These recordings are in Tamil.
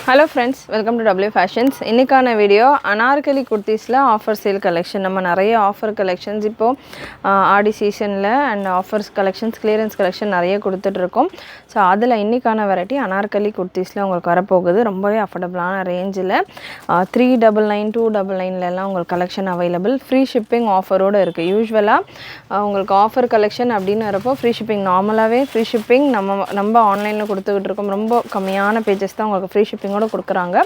Hello friends, welcome to W Fashions. இன்னைக்கான வீடியோ அனார்கலி குர்தீஸ்ல ஆஃபர் சேல் கலெக்ஷன். நம்ம நிறைய ஆஃபர் கலெக்ஷன்ஸ் இப்போ ஆடி சீசன்ல and offers collections clearance collection நிறைய கொடுத்துட்டு இருக்கோம். ஸோ அதில் இன்னைக்கான வெரைட்டி அனார்கலி குர்தீஸ்ல உங்களுக்கு வரப்போகுது. ரொம்பவே அஃபோர்டபுளான ரேஞ்சில் 399 299 உங்களுக்கு கலெக்ஷன் அவைலபிள். ஃப்ரீ ஷிப்பிங் ஆஃபரோடு இருக்குது. யூஸ்வலாக உங்களுக்கு ஆஃபர் கலெக்ஷன் அப்படின்னு வரப்போ ஃப்ரீ ஷிப்பிங் நார்மலாகவே ஃப்ரீ ஷிப்பிங் நம்ம ஆன்லைனில் கொடுத்துக்கிட்டு இருக்கோம். ரொம்ப கம்மியான பேஜஸ் தான் உங்களுக்கு ஃப்ரீ ஷிப்பிங் கொடுக்குறாங்க.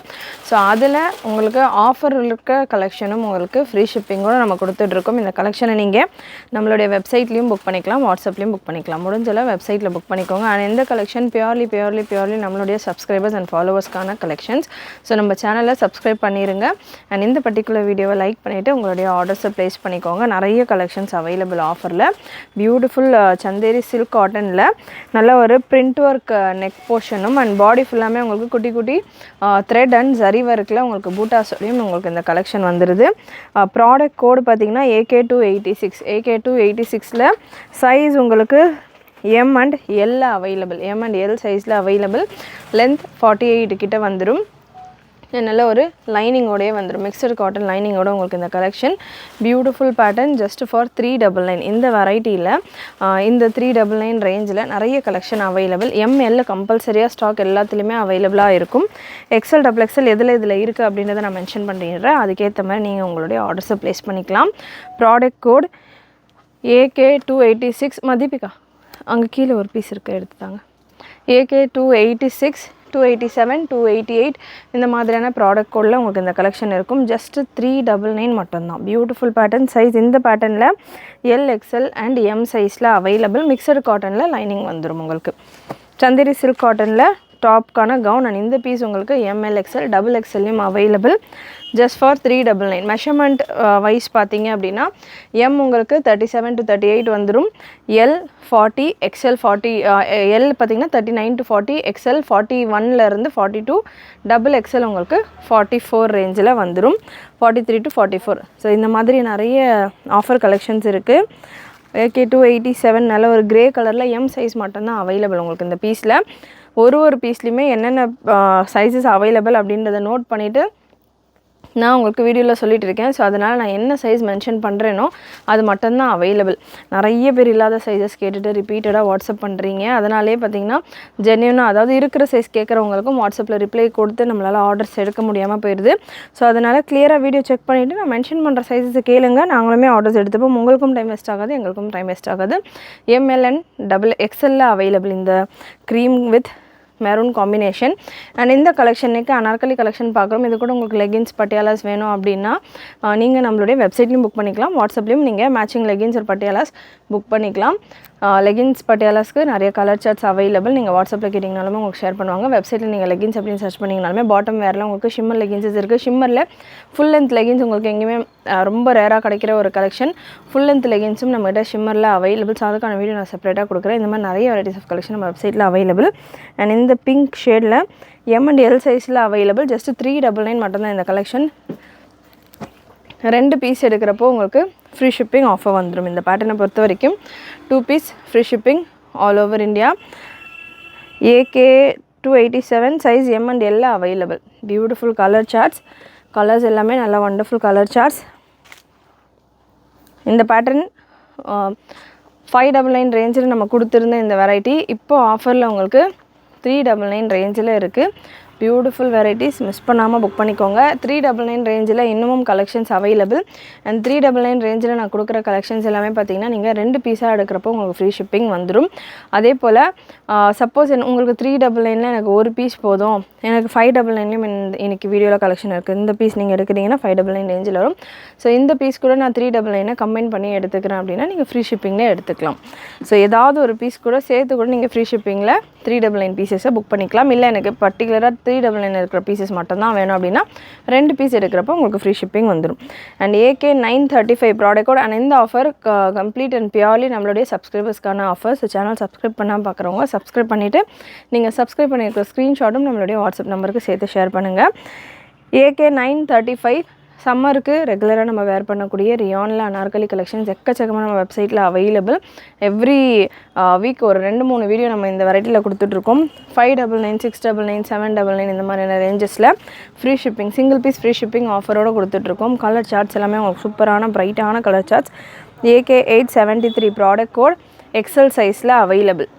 ஸோ அதில் உங்களுக்கு ஆஃபர் இருக்க கலெக்ஷனும் உங்களுக்கு ஃப்ரீ ஷிப்பிங்கோடு நம்ம கொடுத்துட்ருக்கோம். இந்த கலெக்ஷனை நீங்கள் நம்மளுடைய வெப்சைட்லேயும் புக் பண்ணிக்கலாம், வாட்ஸ்அப்லேயும் புக் பண்ணிக்கலாம். முடிஞ்சல வெப்சைட்டில் புக் பண்ணிக்கோங்க. அண்ட் இந்த கலெக்ஷன் பியூர்லி நம்மளுடைய சப்ஸ்கிரைபர்ஸ் அண்ட் ஃபாலோவர்ஸ்க்கான கலெக்ஷன்ஸ். ஸோ நம்ம சேனலை சப்ஸ்கிரைப் பண்ணிடுங்க. அண்ட் இந்த பர்டிகுலர் வீடியோவை லைக் பண்ணிவிட்டு உங்களுடைய ஆர்டர்ஸை ப்ளேஸ் பண்ணிக்கோங்க. நிறைய கலெக்ஷன்ஸ் அவைலபிள் ஆஃபரில். பியூட்டிஃபுல் சந்தேரி சில்க் காட்டனில் நல்ல ஒரு பிரிண்ட் ஒர்க் நெக் போர்ஷனும் அண்ட் பாடி ஃபுல்லாமே உங்களுக்கு குட்டி குட்டி த்ரெட் அண்ட் ஜரி ஒர்க்கில் உங்களுக்கு பூட்டாஸோடையும் உங்களுக்கு இந்த கலெக்ஷன் வந்துடுது. ப்ராடக்ட் கோடு பார்த்திங்கன்னா AK286 சைஸ் உங்களுக்கு M and L available. M and L சைஸில் அவைலபிள். லென்த் 48 கிட்ட வந்துடும். நல்ல ஒரு லைனிங்கோடையே வந்துடும். மிக்சர் காட்டன் லைனிங்கோட உங்களுக்கு இந்த collection. Beautiful pattern just for 399. இந்த வெரைட்டியில் இந்த 399 ரேஞ்சில் நிறைய கலெக்ஷன் அவைலபிள். ML கம்பல்சரியாக ஸ்டாக் எல்லாத்துலேயுமே அவைலபிளாக இருக்கும். XL XXL இதில் இருக்குது அப்படின்றத நான் மென்ஷன் பண்ணிடுறேன். அதுக்கேற்ற மாதிரி நீங்கள் உங்களுடைய ஆர்டர்ஸை ப்ளேஸ் பண்ணிக்கலாம். Product code AK286. மதிப்பிகா அங்கே கீழே ஒரு பீஸ் இருக்குது, எடுத்துட்டாங்க. AK286 287 288 இந்த மாதிரியான ப்ராடக்ட் கோடில் உங்களுக்கு இந்த கலெக்ஷன் இருக்கும். ஜஸ்ட் 399 மட்டும்தான். Beautiful pattern. சைஸ் இந்த பேட்டர்னில் LXL அண்ட் M சைஸில் அவைலபிள். மிக்சடு காட்டனில் லைனிங் வந்துடும் உங்களுக்கு. சந்தேரி சில்க் காட்டனில் டாப்க்கான கவுன் அண்ட் இந்த பீஸ் உங்களுக்கு MLXL XXLலையும் available. Just for 399. Measurement wise பார்த்தீங்க அப்படின்னா M உங்களுக்கு 37 to 38 வந்துடும். L 40, XL 40, L பார்த்தீங்கன்னா 39 to 40, XL 41லேருந்து 42, XXL உங்களுக்கு 44 ரேஞ்சில் வந்துடும். 43 to 44. ஸோ இந்த மாதிரி நிறைய ஆஃபர் கலெக்ஷன்ஸ் இருக்குது. AK287 நல்ல ஒரு கிரே கலரில் M சைஸ் மட்டும்தான் அவைலபிள் உங்களுக்கு இந்த பீஸில். ஒரு பீஸ்லையுமே என்னென்ன சைஸஸ் அவைலபிள் அப்படின்றத நோட் பண்ணிவிட்டு நான் உங்களுக்கு வீடியோவில் சொல்லிட்டு இருக்கேன். ஸோ அதனால் நான் என்ன சைஸ் மென்ஷன் பண்ணுறேனோ அது மட்டும்தான் அவைலபிள். நிறைய பேர் இல்லாத சைஸஸ் கேட்டுட்டு ரிப்பீட்டடாக வாட்ஸ்அப் பண்ணுறீங்க. அதனாலே பார்த்தீங்கன்னா ஜென்யூனாக, அதாவது இருக்கிற சைஸ் கேட்குறவங்களுக்கும் வாட்ஸ்அப்பில் ரிப்ளை கொடுத்து நம்மளால் ஆர்டர்ஸ் எடுக்க முடியாமல் போயிடுது. ஸோ அதனால் கிளியராக வீடியோ செக் பண்ணிவிட்டு நான் மென்ஷன் பண்ணுற சைஸஸ் கேளுங்க. நாங்களுமே ஆர்டர்ஸ் எடுத்துப்போம். உங்களுக்கும் டைம் வேஸ்ட் ஆகாது, எங்களுக்கும் டைம் வேஸ்ட் ஆகாது. ML and XXL available. இந்த cream with maroon combination. And இந்த கலெக்ஷனுக்கு அனார்கலி கலெக்ஷன் பார்க்குறோம். இது கூட உங்களுக்கு லெகின்ஸ் பட்டியாலாஸ் வேணும் அப்படின்னா நீங்கள் நம்மளுடைய வெப்சைட்லையும் புக் பண்ணிக்கலாம், வாட்ஸ்அப்லேயும் நீங்கள் மேட்சிங் லெகின்ஸ் ஒரு பட்டியாலாஸ் புக் பண்ணிக்கலாம். லெகின்ஸ் பட்டியாலாஸ்க்கு நிறைய கலர் சார்ட்ஸ் அவைலபிள். நீங்கள் வாட்ஸ்அப்பில் கேட்டிங்கனாலுமே உங்களுக்கு ஷேர் பண்ணுவாங்க. வெப்சைட்டில் நீங்கள் லெகின்ஸ் அப்படின்னு சர்ச் பண்ணிங்கனாலுமே பாட்டம் வேரில் உங்களுக்கு ஷிம்மர் லெகின்ஸஸ் இருக்குது. ஷிம்மரில் ஃபுல் லென்த் லெகின்ஸ் உங்களுக்கு எங்கேயுமே ரொம்ப ரேராக கிடைக்கிற ஒரு கலெக்ஷன். ஃபுல் லென்த் லெகின்ஸும் நம்மகிட்ட ஷிம்மரில் அவைலபிள். ஸோ அதுக்கான வீடியோ நான் செப்பரேட்டாக கொடுக்குறேன். இந்த மாதிரி நிறைய வெரைட்டிஸ் ஆஃப் கலெக்ஷன் நம்ம வெப்சைட்டில் அவைலபிள். அண்ட் இந்த பிங்க் ஷேடில் M and L சைஸில் அவைலபிள். ஜஸ்ட் 399 மட்டும்தான் இந்த கலெக்ஷன். 2 பீஸ் எடுக்கிறப்போ உங்களுக்கு ஃப்ரீ ஷிப்பிங் ஆஃபர் வந்துடும். இந்த பேட்டர்னை பொறுத்த வரைக்கும் 2 piece free shipping all over India. AK287 size M and L available. Beautiful colour charts. Colours எல்லாமே நல்லா வண்டர்ஃபுல் கலர் சார்ட்ஸ். இந்த பேட்டர்ன் 599 ரேஞ்சில் நம்ம கொடுத்துருந்த இந்த வெரைட்டி இப்போ ஆஃபரில் உங்களுக்கு 399 ரேஞ்சில் இருக்குது. Beautiful varieties. மிஸ் பண்ணாமல் புக் பண்ணிக்கோங்க. 399 ரேஞ்சில் இன்னமும் கலெக்ஷன்ஸ் அவைலபிள். அண்ட் 399 ரேஞ்சில் நான் கொடுக்குற கலெக்ஷன்ஸ் எல்லாமே பார்த்தீங்கன்னா நீங்கள் 2 பீஸாக எடுக்கிறப்போ உங்களுக்கு ஃப்ரீ ஷிப்பிங் வந்துடும். அதே போல் சப்போஸ் உங்களுக்கு 399 எனக்கு ஒரு பீஸ் போதும், எனக்கு 599 இன்றைக்கி வீடியோவில் கலெக்ஷன் இருக்குது, இந்த பீஸ் நீங்கள் எடுக்கிறீங்கன்னா 599 ரேஞ்சில் வரும். ஸோ இந்த பீஸ் கூட நான் 399 கம்பைன் பண்ணி எடுத்துக்கிறேன் அப்படின்னா நீங்கள் ஃப்ரீ ஷிப்பிங்கில் எடுத்துக்கலாம். ஸோ ஏதாவது ஒரு பீஸ் கூட சேர்த்து கூட நீங்கள் ஃப்ரீ ஷிப்பிங்கில் 399 பீசஸை புக் பண்ணிக்கலாம். இல்லை எனக்கு பர்டிகுலராக 399 இருக்கிற பீசஸ் மட்டும்தான் வேணும் அப்படின்னா 2 பீஸ் எடுக்கிறப்போ உங்களுக்கு ஃப்ரீ ஷிப்பிங் வந்துடும். And AK935 product code. And இந்த ஆஃபர் கம்ப்ளீட் அண்ட் பியூர்லி நம்மளுடைய சப்ஸ்கிரைபர்ஸ்க்கான ஆஃபர். ஸோ சேனல் சப்ஸ்கிரைப் பண்ணாமல் பார்க்குறவங்க சப்ஸ்கிரைப் பண்ணிவிட்டு நீங்கள் சப்ஸ்கிரைப் பண்ணியிருக்கிற ஸ்க்ரீன்ஷாட்டும் நம்மளுடைய வாட்ஸ்அப் நம்பருக்கு சேர்த்து ஷேர் பண்ணுங்கள். AK935 சம்மருக்கு ரெகுலராக நம்ம வேர் பண்ணக்கூடிய ரியானில் அனார்கலி கலெக்ஷன்ஸ் எக்கச்சக்கமாக நம்ம வெப்சைட்டில் அவைலபிள். எவ்ரி வீக் ஒரு 2-3 வீடியோ நம்ம இந்த வெரைட்டியில் கொடுத்துட்ருக்கோம். 599, 699, 799 இந்த மாதிரியான ரேஞ்சஸில் free shipping, single piece free shipping ஆஃபரோடு கொடுத்துட்ருக்கோம். கலர் சார்ட்ஸ் எல்லாமே உங்களுக்கு சூப்பரான பிரைட்டான colour charts. AK873 product code XL சைஸில் அவைலபிள்.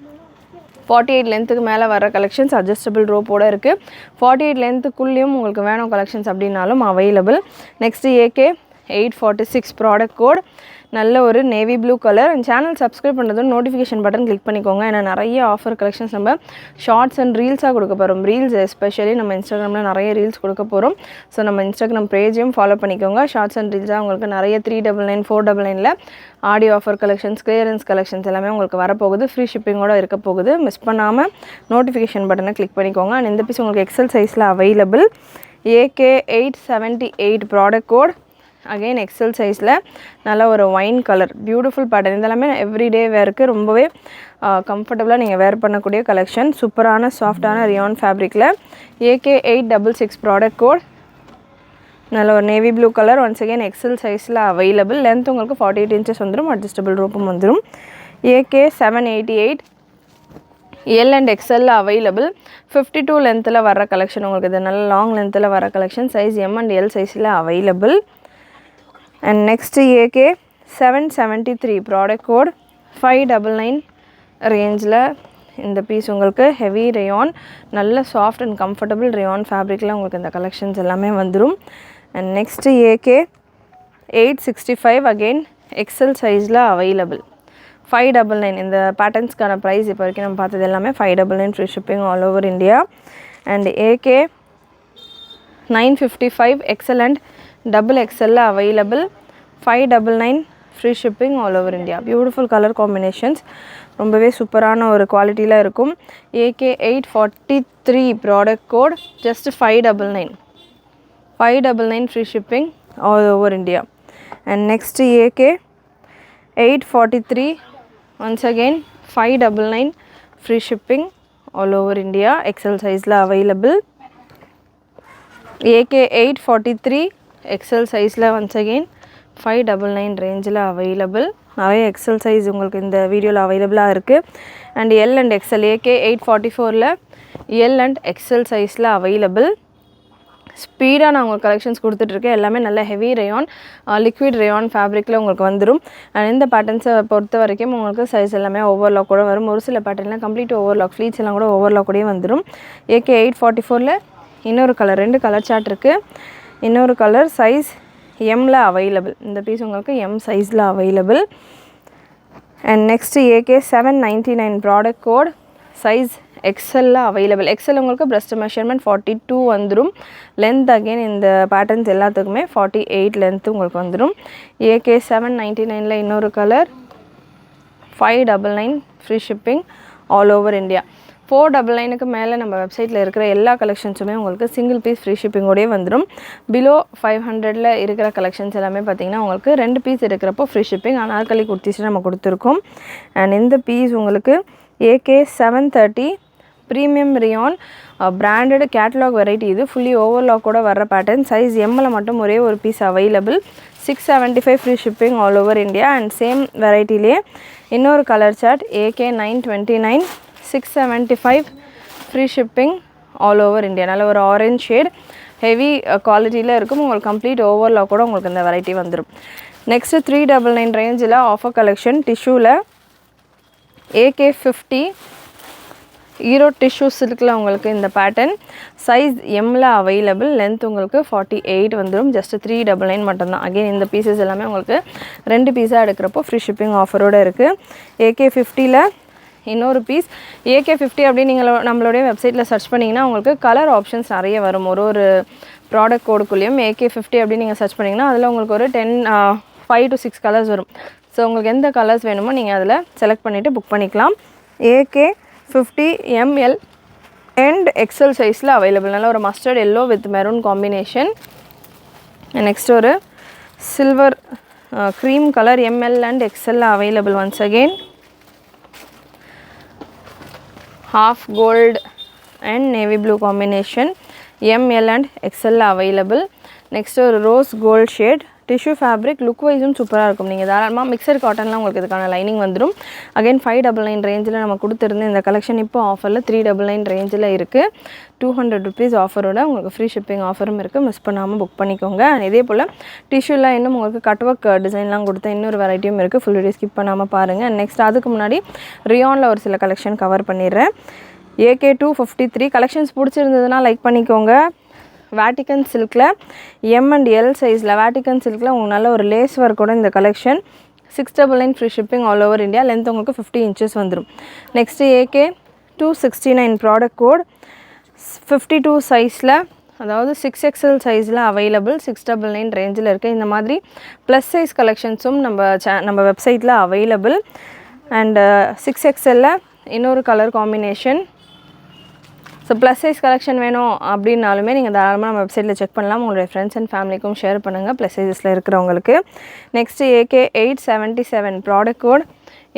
48 லென்த்துக்கு மேலே வர கலெக்ஷன்ஸ் அட்ஜஸ்டபிள் ரோப்போடு இருக்குது. 48 லென்த்துக்குள்ளேயும் உங்களுக்கு வேணும் கலெக்ஷன்ஸ் அப்படின்னாலும் available. Next AK846 product code, நல்ல ஒரு navy blue colour. And channel subscribe பண்ணுறதும் நோட்டிஃபிகேஷன் பட்டன் கிளிக் பண்ணிக்கோங்க. ஏன்னா நிறைய ஆஃபர் கலெக்ஷன்ஸ் நம்ம ஷார்ட்ஸ் அண்ட் ரீல்ஸாக கொடுக்க போகிறோம். ரீல்ஸ் எஸ்பெஷலி நம்ம இன்ஸ்டாகிராமில் நிறைய ரீல்ஸ் கொடுக்க போகிறோம். ஸோ நம்ம இன்ஸ்டாகிராம் பேஜையும் ஃபாலோ பண்ணிக்கோங்க. ஷார்ட்ஸ் அண்ட் ரீல்ஸாக உங்களுக்கு நிறைய 399, 499ல் ஆடியோ ஆஃபர் கலெக்ஷன்ஸ், கிளியரன்ஸ் கலெக்ஷன்ஸ் எல்லாமே உங்களுக்கு வரப்போகுது. ஃப்ரீ ஷிப்பிங்கோடு இருக்க போகுது. மிஸ் பண்ணாமல் நோட்டிஃபிகேஷன் பட்டனை கிளிக் பண்ணிக்கோங்க. அண்ட் இந்த பீஸ் உங்களுக்கு எக்ஸல் சைஸில் available. AK878 product code, again XL சைஸில் நல்ல ஒரு ஒயின் கலர், பியூட்டிஃபுல் பேட்டர்ன். இதெல்லாமே எவ்ரிடே வேருக்கு ரொம்பவே கம்ஃபர்டபுளாக நீங்கள் வேர் பண்ணக்கூடிய கலெக்ஷன். சூப்பரான சாஃப்டான ரியான் ஃபேப்ரிக்கில் AK866 ப்ராடக்ட் கோட், நல்ல ஒரு navy blue colour. Once again XL சைஸில் அவைலபிள். லென்த் உங்களுக்கு 48 இன்ச்சஸ் வந்துடும். அட்ஜஸ்டபிள் ரோப்பும் வந்துடும். AK788 எல் அண்ட் எக்ஸலில் அவைலபிள். 52 லென்த்தில் வர கலெக்ஷன் உங்களுக்கு. இது நல்ல லாங் லென்த்தில் வர collection. Size M and L சைஸில் available. And next AK773 product code 599 ரேஞ்சில் இந்த பீஸ் உங்களுக்கு ஹெவி ரேயான், நல்ல சாஃப்ட் அண்ட் கம்ஃபர்டபுள் ரேயான் ஃபேப்ரிக்கில் உங்களுக்கு இந்த கலெக்ஷன்ஸ் எல்லாமே வந்துடும். And next AK865 again XL சைஸில் அவைலபிள். 599 இந்த பேட்டர்ன்ஸ்க்கான ப்ரைஸ் இப்போ வரைக்கும் நம்ம பார்த்தது எல்லாமே 599 free shipping all over India. And AK955 XL and double எக்ஸலில் available. 599 free shipping all over India. Beautiful colour combinations, ரொம்பவே சூப்பரான ஒரு குவாலிட்டியில் இருக்கும். AK843 product code just 599 free shipping all over India. And next AK843 once again 599 free shipping all over India. XL சைஸில் அவைலபிள். AK843 எக்ஸல் சைஸில் ஒன்ஸ் அகெயின் 599 ரேஞ்சில் அவைலபிள். நிறைய எக்ஸல் சைஸ் உங்களுக்கு இந்த வீடியோவில் அவைலபிளாக இருக்குது. அண்ட் எல் அண்ட் எக்ஸல் AK844ல் எல் அண்ட் எக்ஸல் சைஸில் அவைலபிள். ஸ்பீடாக நான் உங்களுக்கு கலெக்ஷன்ஸ் கொடுத்துட்ருக்கேன். எல்லாமே நல்ல ஹெவி ரேயான், லிக்விட் ரேயான் ஃபேப்ரிக்கில் உங்களுக்கு வந்துடும். அண்ட் இந்த பேட்டர்ன்ஸை பொறுத்த வரைக்கும் உங்களுக்கு சைஸ் எல்லாமே ஓவர்லாக் கூட வரும். ஒரு சில பேட்டர்னில் கம்ப்ளீட் ஓவர்லாக், ஃப்ளீட்ஸ் எல்லாம் கூட ஓவர்லாக் கூடயே வந்துடும். AK844ல் இன்னொரு கலர், 2 கலர் சார்ட் இருக்குது. இன்னொரு கலர் சைஸ் எம்மில் அவைலபிள். இந்த பீஸ் உங்களுக்கு எம் சைஸில் available. And next AK799 product code size எக்ஸலில் அவைலபிள். எக்ஸல் உங்களுக்கு பிரஸ்ட் மெஷர்மெண்ட் 42 வந்துடும். லென்த் அகெயின் இந்த பேட்டர்ன்ஸ் எல்லாத்துக்குமே 48 லென்த்து உங்களுக்கு வந்துடும். AK799ல் இன்னொரு colour 599 free shipping all over India. 499க்கு மேலே நம்ம வெப்சைட்டில் இருக்கிற எல்லா கலெக்ஷன்ஸுமே உங்களுக்கு சிங்கிள் பீஸ் ஃப்ரீ ஷிப்பிங்கோடயே வந்துடும். பிலோ 500ல் இருக்கிற கலெக்ஷன்ஸ் எல்லாமே பார்த்திங்கன்னா உங்களுக்கு 2 பீஸ் இருக்கிறப்போ ஃப்ரீ ஷிப்பிங். அனார்கலி குர்த்திஸ் நம்ம கொடுத்துருக்கோம். அண்ட் இந்த பீஸ் உங்களுக்கு AK730 premium rayon branded catalogue variety. இது ஃபுல்லி ஓவர்லாக்கோட வர்ற பேட்டர்ன். சைஸ் எம்மில் மட்டும் ஒரே ஒரு piece available. 675 free shipping all over India. And same வெரைட்டிலே இன்னொரு colour chart AK929 675 free shipping all over India. நல்ல ஒரு ஆரஞ்ச் ஷேட், ஹெவி குவாலிட்டியில் இருக்கும். உங்களுக்கு கம்ப்ளீட் ஓவர்லாக் கூட உங்களுக்கு இந்த வெரைட்டி வந்துடும். நெக்ஸ்ட்டு 399 ரேஞ்சில் ஆஃபர் கலெக்ஷன் டிஷ்யூவில் AK50 ஈரோ டிஷ்யூ சில்கில் உங்களுக்கு இந்த பேட்டர்ன் சைஸ் எம்மில் அவைலபிள். லென்த் உங்களுக்கு 48 வந்துடும். ஜஸ்ட் 399 மட்டும்தான். அகெயின் இந்த பீசஸ் எல்லாமே உங்களுக்கு 2 பீஸாக எடுக்கிறப்போ ஃப்ரீ ஷிப்பிங் ஆஃபரோடு இருக்குது. AK50ல் இன்னொரு பீஸ் AK50 அப்படின்னு நீங்கள் நம்மளுடைய வெப்சைட்டில் சர்ச் பண்ணிங்கன்னா உங்களுக்கு கலர் ஆப்ஷன்ஸ் நிறைய வரும். ஒரு ப்ராடக்ட் கோடுக்குள்ளேயும் AK50 அப்படின்னு நீங்கள் சர்ச் பண்ணிங்கன்னா அதில் உங்களுக்கு ஒரு 5 to 6 கலர்ஸ் வரும். ஸோ உங்களுக்கு எந்த கலர்ஸ் வேணுமோ நீங்கள் அதில் செலக்ட் பண்ணிவிட்டு புக் பண்ணிக்கலாம். AK50 ML அண்ட் எக்ஸல் சைஸில் அவைலபிள். நல்ல ஒரு mustard yellow with maroon combination. Next ஒரு silver cream colour ML and எக்ஸலில் available. Once again half gold and navy blue combination ML and XL available. Next ஒரு rose gold shade tissue fabric look வைஸும் சூப்பராக இருக்கும். நீங்கள் தாராளமாக மிக்சர் காட்டன்லாம் உங்களுக்கு இதுக்கான லைனிங் வந்துடும். அகைன் 599 ரேஞ்சில் நம்ம கொடுத்துருந்த இந்த கலெக்ஷன் இப்போ ஆஃபரில் 399 ரேஞ்சில் இருக்குது. 200 rupees ஆஃபரோட உங்களுக்கு ஃப்ரீ ஷிப்பிங் ஆஃபரும் இருக்குது. மிஸ் பண்ணாமல் புக் பண்ணிக்கோங்க. அண்ட் இதே போல் டிஷ்யூவில் இன்னும் உங்களுக்கு கட் ஒர்க் டிசைன்லாம் கொடுத்த இன்னொரு வெரைட்டியும் இருக்குது. ஃபுல் வீடியோ ஸ்கிப் பண்ணாமல் பாருங்கள். அண்ட் நெக்ஸ்ட் அதுக்கு முன்னாடி ரியானில் ஒரு சில கலெக்ஷன் கவர் பண்ணிடுறேன். AK 253 கலெக்ஷன்ஸ் பிடிச்சிருந்ததுன்னா லைக் பண்ணிக்கோங்க. வேட்டிக்கன் சில்கில் M and L சைஸில் வேட்டிக்கன் சில்கில் உங்களுக்கு நல்ல ஒரு லேஸ் ஒர்க்கோட இந்த collection 699 free shipping all over India. Length உங்களுக்கு 50 inches வந்துடும். நெக்ஸ்ட்டு AK 269 ப்ராடக்ட் கோட் 52 சைஸில், அதாவது 6XL சைஸில் அவைலபிள். 699 ரேஞ்சில் இருக்குது. இந்த மாதிரி ப்ளஸ் சைஸ் கலெக்ஷன்ஸும் நம்ம வெப்சைட்டில் அவைலபிள். அண்டு 6XLல இன்னொரு colour combination. So plus size collection வேணும் அப்படின்னாலுமே நீங்கள் தாராளமாக நம்ம வெப்சைட்டில் செக் பண்ணலாம். உங்களுடைய ஃப்ரெண்ட்ஸ் அண்ட் ஃபேமிலிக்கும் ஷேர் பண்ணுங்கள் ப்ளஸ் சைஸஸில் இருக்கிறவங்களுக்கு. Next AK 877 product code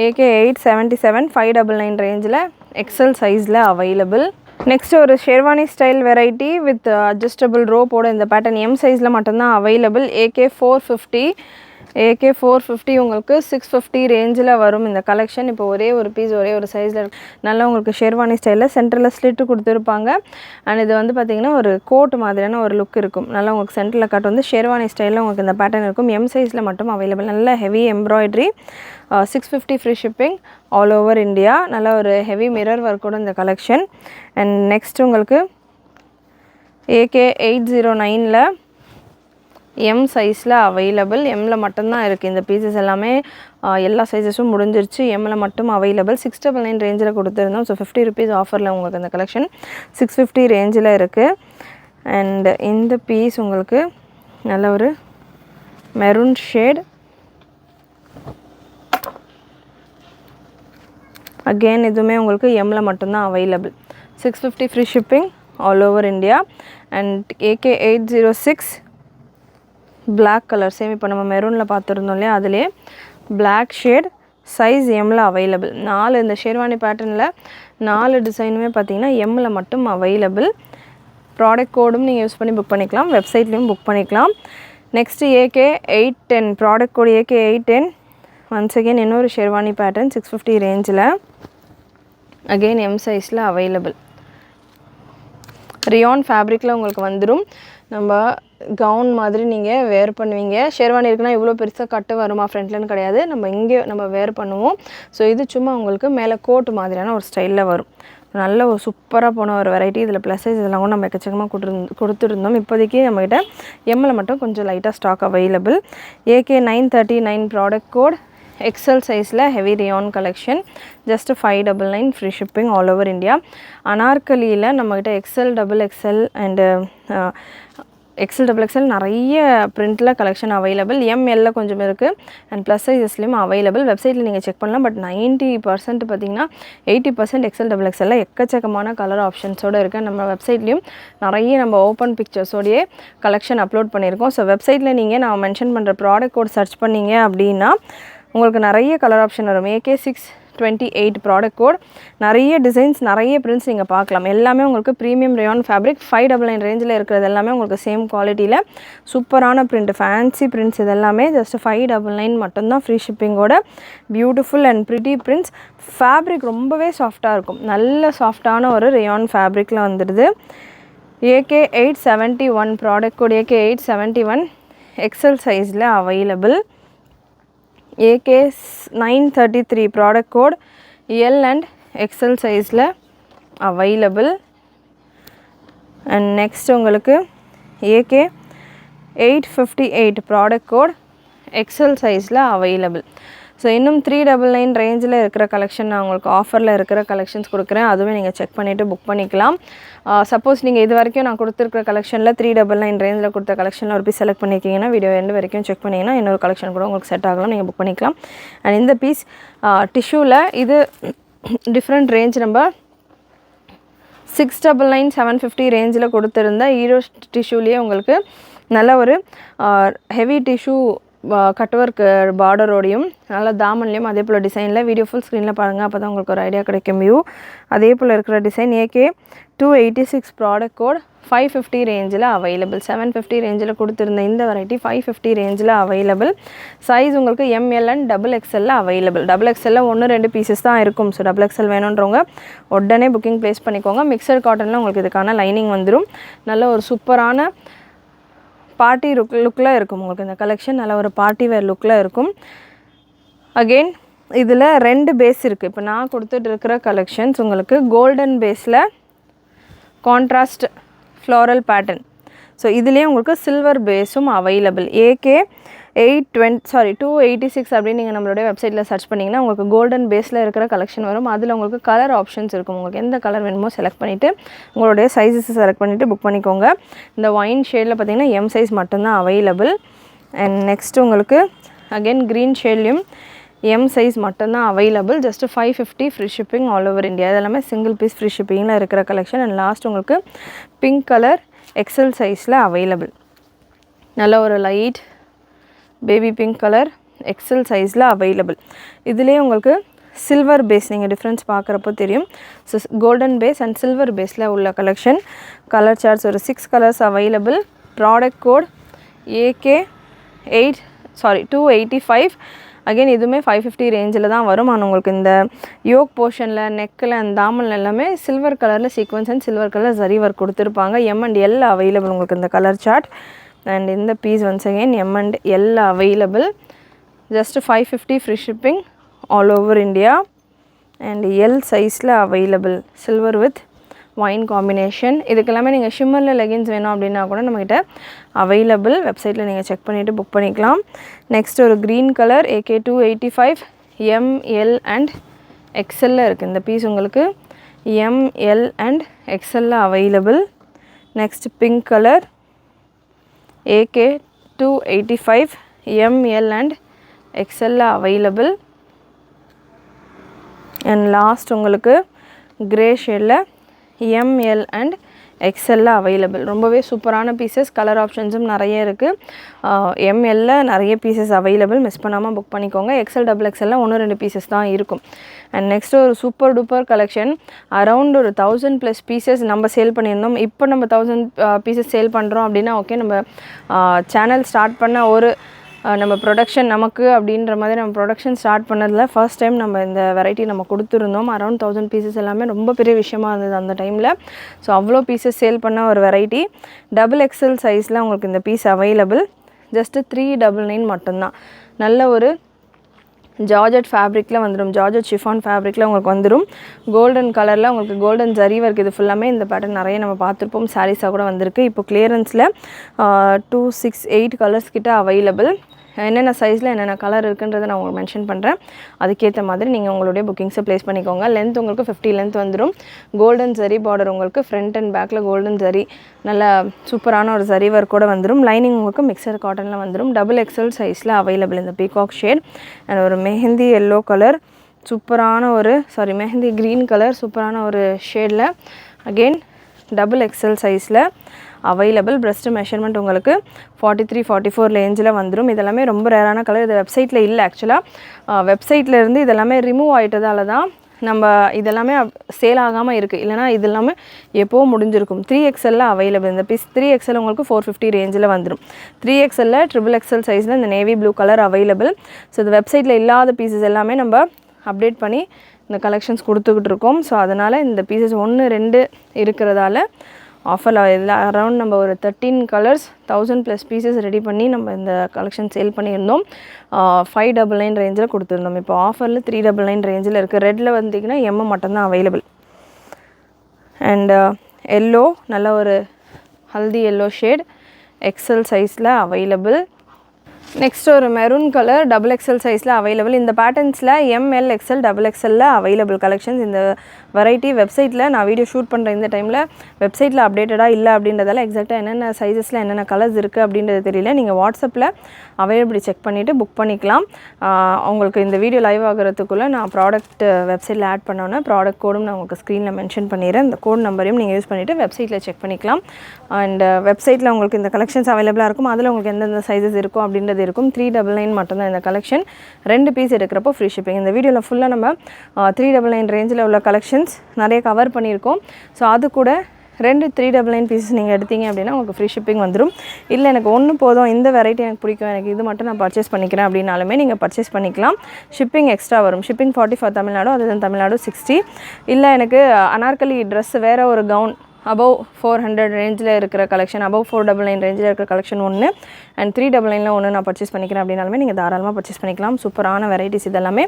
AK 877 599 ரேஞ்சில் எக்ஸல் சைஸில் அவைலபிள். நெக்ஸ்ட் ஒரு sherwani style variety with adjustable ரோப்போட இந்த பேட்டர்ன் M சைஸில் மட்டும்தான் அவைலபிள். AK 450 உங்களுக்கு 650 ரேஞ்சில் வரும் இந்த கலெக்ஷன். இப்போ ஒரே ஒரு பீஸ் ஒரே ஒரு சைஸில் இருக்கு. நல்லா உங்களுக்கு ஷெர்வானி ஸ்டைலில் சென்டரில் ஸ்லிட்டு கொடுத்துருப்பாங்க. அண்ட் இது வந்து பார்த்திங்கன்னா ஒரு கோட் மாதிரியான ஒரு லுக் இருக்கும். நல்லா உங்களுக்கு சென்டரில் கட் வந்து ஷெர்வானி ஸ்டைலில் உங்களுக்கு இந்த பேட்டர்ன் இருக்கும். M சைஸில் மட்டும் அவைலபிள். நல்ல heavy embroidery. 650 free shipping all over India. நல்ல ஒரு ஹெவி மிரர் ஒர்க்கோட இந்த கலெக்ஷன். அண்ட் நெக்ஸ்ட் உங்களுக்கு AK 809ல் M சைஸில் அவைலபிள். Mல மட்டும்தான் இருக்குது இந்த பீசஸ் எல்லாமே. எல்லா சைஸஸும் முடிஞ்சிருச்சு. Mல மட்டும் அவைலபிள். 699 ரேஞ்சில் கொடுத்துருந்தோம். ஸோ 50 rupees ஆஃபரில் உங்களுக்கு இந்த கலெக்ஷன் 650 ரேஞ்சில் இருக்குது. அண்ட் இந்த பீஸ் உங்களுக்கு நல்ல ஒரு மெரூன் ஷேட். அகெயின் இதுவுமே உங்களுக்கு Mல மட்டும்தான் available. 650 free shipping all over India. And AK 806 black colour same இப்போ நம்ம மெரூனில் பார்த்துருந்தோம் இல்லையா, அதிலே பிளாக் ஷேட் சைஸ் Mல அவைலபிள். 4 இந்த ஷெர்வானி பேட்டர்னில் 4 டிசைனுமே பார்த்தீங்கன்னா Mல மட்டும் அவைலபிள். ப்ராடக்ட் கோடும் நீங்கள் யூஸ் பண்ணி புக் பண்ணிக்கலாம். வெப்சைட்லேயும் புக் பண்ணிக்கலாம். நெக்ஸ்ட்டு AK 810 ப்ராடக்ட் கோடு AK 810. ஒன்ஸ் அகெயின் இன்னொரு ஷெர்வானி பேட்டர்ன் 650 ரேஞ்சில் அகெயின் M சைஸில் அவைலபிள். ரியான் ஃபேப்ரிக்கில் உங்களுக்கு வந்துடும். நம்ம கவுன் மாதிரி நீங்கள் வேர் பண்ணுவீங்க. ஷெர்வானி இருக்குன்னா இவ்வளோ பெருசாக கட்டு வருமா ஃப்ரண்ட்லன்னு கிடையாது. நம்ம வேர் பண்ணுவோம். ஸோ இது சும்மா உங்களுக்கு மேலே கோட் மாதிரியான ஒரு ஸ்டைலில் வரும். நல்ல ஒரு சூப்பராக போன ஒரு வெரைட்டி. இதில் ப்ளஸ் சைஸ் இதெல்லாம் கூட நம்ம எக்கச்சக்கமாக கொடுத்துருந்தோம். இப்போதைக்கு நம்மகிட்ட Mல மட்டும் கொஞ்சம் லைட்டாக stock available. AK 939 product code XL சைஸில் heavy rayon collection. Just 599 free shipping all over India. அனார்கலியில் நம்மகிட்ட XL XXL and XL XXL நிறைய பிரிண்டில் கலெக்ஷன் அவைலபிள். ML கொஞ்சம் இருக்குது. அண்ட் ப்ளஸ் சைஸஸ்லேயும் அவைலபிள். வெப்சைட்டில் நீங்கள் செக் பண்ணலாம். பட் 90% பார்த்திங்கன்னா 80% XL XXL எக்கச்சக்கமான கலர் ஆப்ஷன்ஸோடு இருக்குது. நம்ம வெப்சைட்லேயும் நிறைய நம்ம ஓப்பன் பிக்சர்ஸோடையே கலெக்ஷன் அப்லோட் பண்ணியிருக்கோம். ஸோ வெப்சைட்டில் நீங்கள் நான் மென்ஷன் பண்ணுற ப்ராடக்ட் கோட் சர்ச் பண்ணிங்க அப்படின்னா உங்களுக்கு நிறைய கலர் ஆப்ஷன் வரும். AK 628 product code. நிறைய டிசைன்ஸ் நிறைய பிரிண்ட்ஸ் நீங்கள் பார்க்கலாம். எல்லாமே உங்களுக்கு ப்ரீமியம் ரயான் ஃபேப்ரிக். 599 ரேஞ்சில் இருக்கிறது எல்லாமே உங்களுக்கு சேம் குவாலிட்டியில் சூப்பரான பிரிண்ட், ஃபேன்சி பிரிண்ட்ஸ். இது எல்லாமே ஜஸ்ட் 599 மட்டும்தான் ஃப்ரீ ஷிப்பிங்கோட. Beautiful and pretty prints. Fabric ரொம்பவே சாஃப்டாக இருக்கும். நல்ல சாஃப்டான ஒரு ரயான் ஃபேப்ரிக்கில் வந்துடுது. AK 871 product code AK 871 XL சைஸில் available. AK 933 product code L and XL சைஸில் அவைலபிள். அண்ட் நெக்ஸ்ட் உங்களுக்கு AK 858 ப்ராடக்ட் கோட் XL சைஸில் அவைலபிள். ஸோ இன்னும் 399 ரேஞ்சில் இருக்கிற கலெக்ஷன் நான் உங்களுக்கு ஆஃபரில் இருக்கிற கலெக்ஷன்ஸ் கொடுக்குறேன். அதுவே நீங்கள் செக் பண்ணிவிட்டு புக் பண்ணிக்கலாம். சப்போஸ் நீங்கள் இது வரைக்கும் நான் கொடுத்துருக்குற கலெக்ஷனில் 399 ரேஞ்சில் கொடுத்த கலெக்ஷனில் ஒரு பீஸ் செலக்ட் பண்ணியிருக்கீங்கன்னா வீடியோ எண்டு வரைக்கும் செக் பண்ணிங்கன்னா இன்னொரு கலெக்ஷன் கூட உங்களுக்கு செட் ஆகலாம், நீங்கள் புக் பண்ணிக்கலாம். அண்ட் இந்த பீஸ் டிஷ்யூவில் இது டிஃப்ரெண்ட் ரேஞ்ச். நம்ம 699 750 ரேஞ்சில் கொடுத்துருந்த ஹீரோ டிஷ்யூலேயே உங்களுக்கு நல்ல ஒரு ஹெவி டிஷ்யூ கட் ஒர்க் பார்டரோடையும் நல்ல தாமன்லேயும் அதே போல் டிசைனில் வீடியோ ஃபுல் ஸ்க்ரீனில் பாருங்கள். அப்போ தான் உங்களுக்கு ஒரு ஐடியா கிடைக்கும் வியூ. அதே போல் இருக்கிற டிசைன் AK 286 ப்ராடக்ட் கோட் 550 ரேஞ்சில் அவைலபிள். 750 ரேஞ்சில் கொடுத்துருந்த இந்த வெரைட்டி 550 ரேஞ்சில் அவைலபிள். சைஸ் உங்களுக்கு ML and XXL available. XXL 1-2 pieces தான் இருக்கும். ஸோ XXL வேணுன்றவங்க உடனே புக்கிங் ப்ளேஸ் பண்ணிக்கோங்க. மிக்சர் காட்டனில் உங்களுக்கு இதுக்கான லைனிங் வந்துடும். நல்ல ஒரு சூப்பரான பார்ட்டி லுக்கில் இருக்கும் உங்களுக்கு இந்த கலெக்ஷன். நல்ல ஒரு பார்ட்டி வேர் லுக்கில் இருக்கும். அகெயின் இதில் 2 பேஸ் இருக்குது. இப்போ நான் கொடுத்துட்டு இருக்கிற கலெக்ஷன்ஸ் உங்களுக்கு கோல்டன் பேஸில் கான்ட்ராஸ்ட் ஃப்ளோரல் பேட்டர்ன். ஸோ இதுலேயே உங்களுக்கு சில்வர் பேஸும் அவைலபிள். AK 286 அப்படின்னு நீங்கள் நம்மளுடைய வெப்சைட்டில் சர்ச் பண்ணிங்கன்னா உங்களுக்கு கோல்டன் பேஸில் இருக்கிற கலெக்ஷன் வரும். அதில் உங்களுக்கு கலர் ஆப்ஷன்ஸ் இருக்கும். உங்களுக்கு எந்த கலர் வேணுமோ செலக்ட் பண்ணிவிட்டு உங்களுடைய சைஸஸ் செலக்ட் பண்ணிவிட்டு புக் பண்ணிக்கோங்க. இந்த ஒயின் ஷேடில் பார்த்தீங்கன்னா M சைஸ் மட்டும்தான் அவைலபிள். அண்ட் நெக்ஸ்ட் உங்களுக்கு அகெயின் க்ரீன் ஷேட்லேயும் M சைஸ் மட்டும்தான் available. Just 550 free shipping all over India. இதெல்லாமே சிங்கிள் பீஸ் ஃப்ரீ ஷிப்பிங்கில் இருக்கிற கலெக்ஷன். அண்ட் லாஸ்ட் உங்களுக்கு பிங்க் கலர் XL சைஸில் அவைலபிள். நல்ல ஒரு light baby pink colour XL சைஸில் அவைலபிள். இதுலேயே உங்களுக்கு சில்வர் பேஸ் நீங்கள் டிஃப்ரென்ஸ் பார்க்குறப்போ தெரியும். So golden base and silver பேஸில் உள்ள கலெக்ஷன். கலர் சார்ட்ஸ் ஒரு 6 colours available. Product code AK 285. Again இதுவுமே 550 ரேஞ்சில் தான் வரும். ஆனால் உங்களுக்கு இந்த யோக் போர்ஷனில் நெக்கில் அந்த தாமல் எல்லாமே சில்வர் கலரில் sequins and silver colour zari work கொடுத்துருப்பாங்க. M and L அவைலபிள் உங்களுக்கு இந்த கலர் சார்ட். அண்ட் இந்த piece once again M and L available. Just 550 free shipping all over India. And L சைஸில் available. Silver with wine combination. இதுக்கெல்லாமே நீங்கள் ஷிம்மரில் லெகின்ஸ் வேணும் அப்படின்னா கூட நம்மகிட்ட அவைலபிள். வெப்சைட்டில் நீங்கள் செக் பண்ணிவிட்டு புக் பண்ணிக்கலாம். நெக்ஸ்ட் ஒரு green colour AK 285 ML and XL இருக்குது. இந்த பீஸ் உங்களுக்கு ML and XL available. Next pink colour AK 285 ML and XL available. And last உங்களுக்கு கிரே ஷேடில் ML and XL அவைலபிள். ரொம்பவே சூப்பரான பீசஸ். கலர் ஆப்ஷன்ஸும் நிறைய இருக்குது. ML நிறைய பீசஸ் அவைலபிள். மிஸ் பண்ணாமல் புக் பண்ணிக்கோங்க. XL XXL 1-2 பீசஸ் தான் இருக்கும். அண்ட் நெக்ஸ்ட்டு ஒரு சூப்பர் டூப்பர் கலெக்ஷன். அரவுண்ட் ஒரு 1000+ பீசஸ் நம்ம சேல் பண்ணியிருந்தோம். இப்போ நம்ம 1000 பீசஸ் சேல் பண்ணுறோம் அப்படின்னா ஓகே, நம்ம சேனல் ஸ்டார்ட் பண்ண ஒரு நம்ம ப்ரொடக்ஷன் நமக்கு அப்படின்ற மாதிரி நம்ம ப்ரொடக்ஷன் ஸ்டார்ட் பண்ணதில் ஃபர்ஸ்ட் டைம் நம்ம இந்த வெரைட்டி நம்ம கொடுத்துருந்தோம். அரௌண்ட் 1000 பீசஸ் எல்லாமே ரொம்ப பெரிய விஷயமா இருந்தது அந்த டைமில். ஸோ அவ்வளோ பீசஸ் சேல் பண்ண ஒரு வெரைட்டி. XXL சைஸில் உங்களுக்கு இந்த பீஸ் அவைலபிள். ஜஸ்ட்டு 399 மட்டும்தான். நல்ல ஒரு ஜார்ஜெட் ஃபேப்ரிக்கில் வந்துடும். ஜார்ஜெட் ஷிஃபான் ஃபேப்ரிக்கில் உங்களுக்கு வந்துடும். கோல்டன் கலரில் உங்களுக்கு கோல்டன் ஜரி ஒர்க். இது ஃபுல்லாமே இந்த பேட்டர்ன் நிறைய நம்ம பார்த்துருப்போம். சாரீஸாக கூட வந்திருக்கு. இப்போ கிளியரன்ஸில் 2, 6, 8 கலர்ஸ் கிட்ட அவைலபிள். என்னென்ன சைஸில் என்னென்ன கலர் இருக்குன்றதை நான் உங்களுக்கு மென்ஷன் பண்ணுறேன். அதுக்கேற்ற மாதிரி நீங்கள் உங்களுடைய புக்கிங்ஸை ப்ளேஸ் பண்ணிக்கோங்க. லென்த் உங்களுக்கு 50 லென்த் வந்துடும். கோல்டன் ஜரி பார்டர் உங்களுக்கு ஃப்ரண்ட் அண்ட் பேக்கில் கோல்டன் ஜரி நல்ல சூப்பரான ஒரு ஜரி ஒர்க் கூட வந்துடும். லைனிங் உங்களுக்கு மிக்சர் காட்டனில் வந்துடும். XXL சைஸில் அவைலபிள். இந்த பீகாக் ஷேட் அண்ட் ஒரு மெஹந்தி எல்லோ கலர் சூப்பரான ஒரு மெஹந்தி க்ரீன் கலர் சூப்பரான ஒரு ஷேடில் அகெயின் XXL சைஸில் அவைலபிள். பிரஸ்ட் மெஷர்மெண்ட் உங்களுக்கு 43-44 ரேஞ்சில் வந்துடும். இதெல்லாமே ரொம்ப ரேரான கலர். இது வெப்சைட்டில் இல்லை. ஆக்சுவலாக வெப்சைட்டில் இருந்து இதெல்லாமே ரிமூவ் ஆகிட்டதால தான் நம்ம இதெல்லாமே சேல் ஆகாமல் இருக்குது. இல்லைனா இது எல்லாமே எப்போவும் முடிஞ்சிருக்கும். 3XL available. இந்த பீஸ் 3XL உங்களுக்கு 450 ரேஞ்சில் வந்துடும். 3XL XXL சைஸில் இந்த navy blue colour available. So இது வெப்சைட்டில் இல்லாத பீசஸ் எல்லாமே நம்ம அப்டேட் பண்ணி இந்த கலெக்ஷன்ஸ் கொடுத்துக்கிட்டு இருக்கோம். ஸோ அதனால் இந்த பீசஸ் 1-2 இருக்கிறதால ஆஃபர் இல்லை. அரௌண்ட் நம்ம ஒரு 13 கலர்ஸ் 1000+ பீசஸ் ரெடி பண்ணி நம்ம இந்த கலெக்ஷன் சேல் பண்ணியிருந்தோம். 599 ரேஞ்சில் கொடுத்துருந்தோம். இப்போ ஆஃபரில் 399 ரேஞ்சில் இருக்குது. ரெட்டில் வந்திங்கன்னா M மட்டும்தான் அவைலபிள். அண்ட் எல்லோ நல்ல ஒரு ஹல்தி எல்லோ ஷேட் XL சைஸில் அவைலபிள். நெக்ஸ்ட் ஒரு மெரூன் கலர் XXL சைஸில் அவைலபிள். இந்த பேட்டர்ன்ஸில் ML XL XXL available collections. இந்த வெரைட்டி வெப்சைட்டில் நான் வீடியோ ஷூட் பண்ணுற இந்த டைமில் வெப்சைட்டில் அப்டேட்டடாக இல்லை அப்படின்றதால எக்ஸாக்டாக என்னென்ன சைஸஸில் என்னென்ன கலர்ஸ் இருக்குது அப்படின்றது தெரியல. நீங்கள் வாட்ஸ்அப்பில் அவைலபிலிட்டி செக் பண்ணிவிட்டு புக் பண்ணிக்கலாம். உங்களுக்கு இந்த வீடியோ லைவ் ஆகிறதுக்குள்ளே நான் ப்ராடக்ட் வெப்சைட்டில் ஆட் பண்ணோன்னே ப்ராடக்ட் கோடும் நான் உங்களுக்கு ஸ்க்ரீனில் மென்ஷன் பண்ணிடுறேன். இந்த கோட் நம்பரையும் நீங்கள் யூஸ் பண்ணிவிட்டு வெப்சைட்டில் செக் பண்ணிக்கலாம். அண்ட் வெப்சைட்டில் உங்களுக்கு இந்த கலெக்ஷன்ஸ் அவைலபிளாக இருக்கும். அதில் உங்களுக்கு எந்தெந்த சைஸஸ் இருக்கும் அப்படின்றது இருக்கும். 399 மட்டும்தான் இந்த கலெக்ஷன். 2 பீஸ் எடுக்கிறப்போ ஃப்ரீ ஷிப்பிங். இந்த வீடியோவில் ஃபுல்லாக நம்ம 399 ரேஞ்சில் உள்ள கலெக்ஷன்ஸ் நிறைய கவர் பண்ணியிருக்கோம். ஸோ அது கூட 2 399 பீசஸ் நீங்கள் எடுத்தீங்க அப்படின்னா உங்களுக்கு ஃப்ரீ ஷிப்பிங் வந்துடும். இல்லை எனக்கு ஒன்று போதும், இந்த வெரைட்டி எனக்கு பிடிக்கும், எனக்கு இது மட்டும் நான் பர்ச்சேஸ் பண்ணிக்கிறேன் அப்படின்னாலுமே நீங்கள் பர்ச்சேஸ் பண்ணிக்கலாம். ஷிப்பிங் எக்ஸ்ட்ரா வரும். ஷிப்பிங் 40 ஃபார் தமிழ்நாடு, அது தமிழ்நாடு 60. இல்லை எனக்கு அனார்கலி ட்ரெஸ் வேறு ஒரு கவுன் above 400 ரேஞ்சில் இருக்கிற கலெக்ஷன், above 499 ரேஞ்சில் இருக்கிற கலெக்ஷன் ஒன்று அண்ட் 399 ஒன்று நான் பர்ச்சேஸ் பண்ணிக்கிறேன் அப்படின்னாலுமே நீங்கள் தாராளமாக பர்ச்சேஸ் பண்ணிக்கலாம். சூப்பரான வெரைட்டிஸ் இதெல்லாமே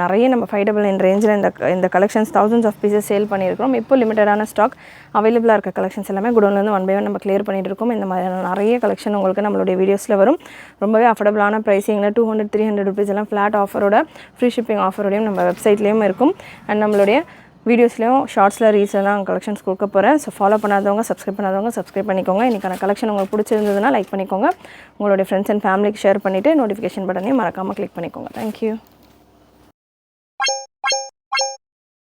நிறைய நம்ம 599 ரேஞ்சில் இந்த collections thousands of pieces sale பண்ணியிருக்கிறோம். இப்போ லிமிட்டடான ஸ்டாக் அவைலபிளாக இருக்க கலெக்ஷன்ஸ் எல்லாமே குடோன்லேருந்து 1 by 1 நம்ம கிளியர் பண்ணிட்டு இருக்கோம். இந்த மாதிரியான நிறைய கலெக்ஷன் உங்களுக்கு நம்மளுடைய வீடியோஸில் வரும். ரொம்பவே அஃபோர்டபுளான ப்ரைஸிங்கில் 200-300 ருபீஸ் எல்லாம் ஃப்ளாட் ஆஃபரோட ஃப்ரீ ஷிப்பிங் ஆஃபரோடையும் நம்ம வெப்சைட்லேயும் இருக்கும். அண்ட் நம்மளுடைய வீடியோஸ்லையும் ஷார்ட்ஸில் ரீல்ஸ்லாம் கலெக்ஷன்ஸ் கொடுக்க போகிறேன். ஸோ ஃபாலோ பண்ணாதவங்க சப்ஸ்கிரைப் பண்ணிக்கோங்க. இன்றைக்கான கலெக்ஷன் உங்களுக்கு பிடிச்சிருந்ததுன்னா லைக் பண்ணிக்கோங்க. உங்களுடைய ஃப்ரெண்ட்ஸ் அண்ட் ஃபேமிலிக்கு ஷேர் பண்ணிவிட்டு நோட்டிஃபிகேஷன் பட்டனையும் மறக்காமல் கிளிக் பண்ணிக்கோங்க. தேங்க்யூ.